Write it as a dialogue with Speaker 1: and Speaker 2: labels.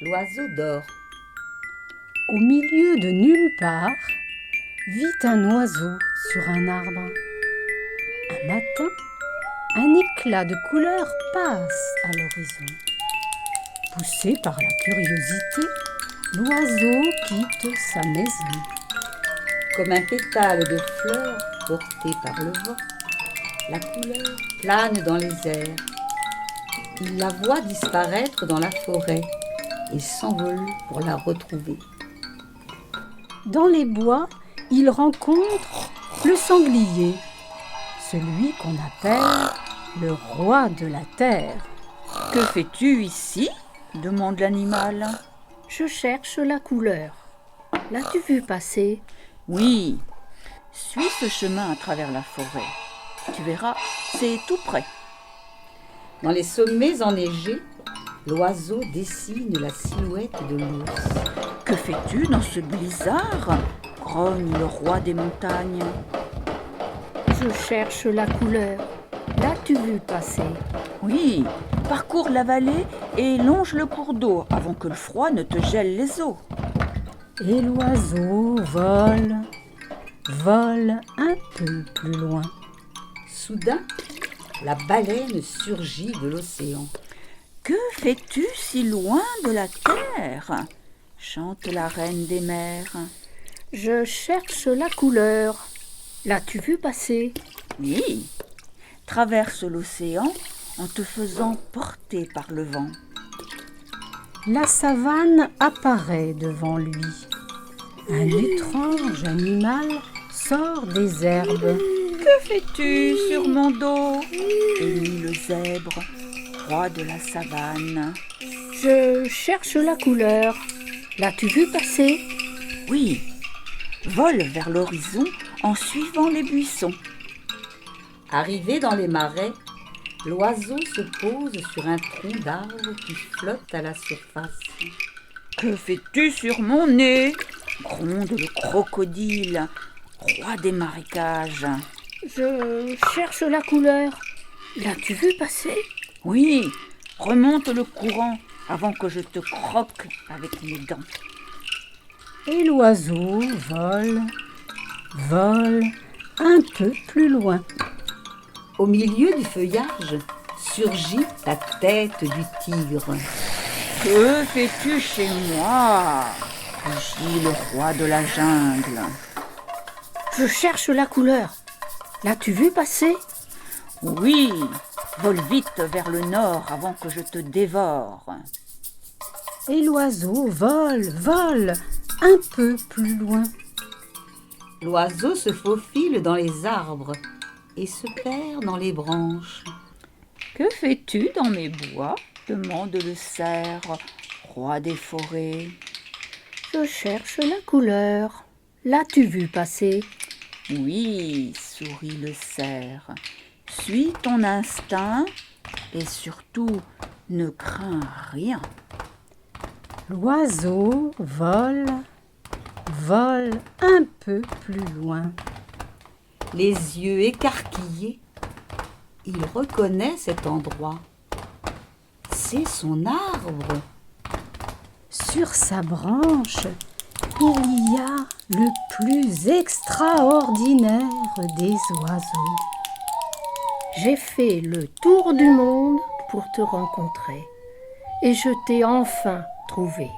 Speaker 1: L'oiseau dort.
Speaker 2: Au milieu de nulle part, vit un oiseau sur un arbre. Un matin, un éclat de couleur passe à l'horizon. Poussé par la curiosité, l'oiseau quitte sa maison.
Speaker 1: Comme un pétale de fleur porté par le vent, la couleur plane dans les airs. Il la voit disparaître dans la forêt et s'envole pour la retrouver.
Speaker 2: Dans les bois, il rencontre le sanglier, celui qu'on appelle le roi de la terre.
Speaker 3: « Que fais-tu ici ?» demande l'animal.
Speaker 4: « Je cherche la couleur. L'as-tu vu passer ?»«
Speaker 3: Oui, suis ce chemin à travers la forêt. Tu verras, c'est tout près. »
Speaker 1: Dans les sommets enneigés, l'oiseau dessine la silhouette de l'ours.
Speaker 3: « Que fais-tu dans ce blizzard ?» grogne le roi des montagnes.
Speaker 4: « Je cherche la couleur. L'as-tu vu passer ?»«
Speaker 3: Oui, parcours la vallée et longe le cours d'eau avant que le froid ne te gèle les os. »
Speaker 2: Et l'oiseau vole, vole un peu plus loin.
Speaker 1: Soudain, la baleine surgit de l'océan.
Speaker 3: « Que fais-tu si loin de la terre ?» chante la reine des mers.
Speaker 4: « Je cherche la couleur. L'as-tu vu passer ?»«
Speaker 3: Oui, traverse l'océan en te faisant porter par le vent. »
Speaker 2: La savane apparaît devant lui. Un étrange animal sort des herbes.
Speaker 3: « Que fais-tu sur mon dos ?» hennit le zèbre, roi de la savane.
Speaker 4: « Je cherche la couleur. L'as-tu vu passer ?»
Speaker 3: Oui, vole vers l'horizon en suivant les buissons.
Speaker 1: Arrivé dans les marais, l'oiseau se pose sur un tronc d'arbre qui flotte à la surface.
Speaker 3: « Que fais-tu sur mon nez ?» gronde le crocodile, roi des marécages.
Speaker 4: « Je cherche la couleur. L'as-tu vu passer ?»
Speaker 3: Oui, remonte le courant avant que je te croque avec mes dents.
Speaker 2: Et l'oiseau vole, vole un peu plus loin.
Speaker 1: Au milieu du feuillage surgit la tête du tigre.
Speaker 3: « Que fais-tu chez moi ?» rugit le roi de la jungle.
Speaker 4: « Je cherche la couleur. L'as-tu vu passer ?»
Speaker 3: Oui, vole vite vers le nord avant que je te dévore.
Speaker 2: Et l'oiseau vole, vole un peu plus loin.
Speaker 1: L'oiseau se faufile dans les arbres et se perd dans les branches.
Speaker 3: « Que fais-tu dans mes bois ?» demande le cerf, roi des forêts.
Speaker 4: « Je cherche la couleur. L'as-tu vu passer ?»
Speaker 3: Oui, sourit le cerf. Suis ton instinct et surtout ne crains rien.
Speaker 2: L'oiseau vole, vole un peu plus loin.
Speaker 1: Les yeux écarquillés, il reconnaît cet endroit. C'est son arbre.
Speaker 2: Sur sa branche, il y a le plus extraordinaire des oiseaux.
Speaker 4: « J'ai fait le tour du monde pour te rencontrer et je t'ai enfin trouvé. »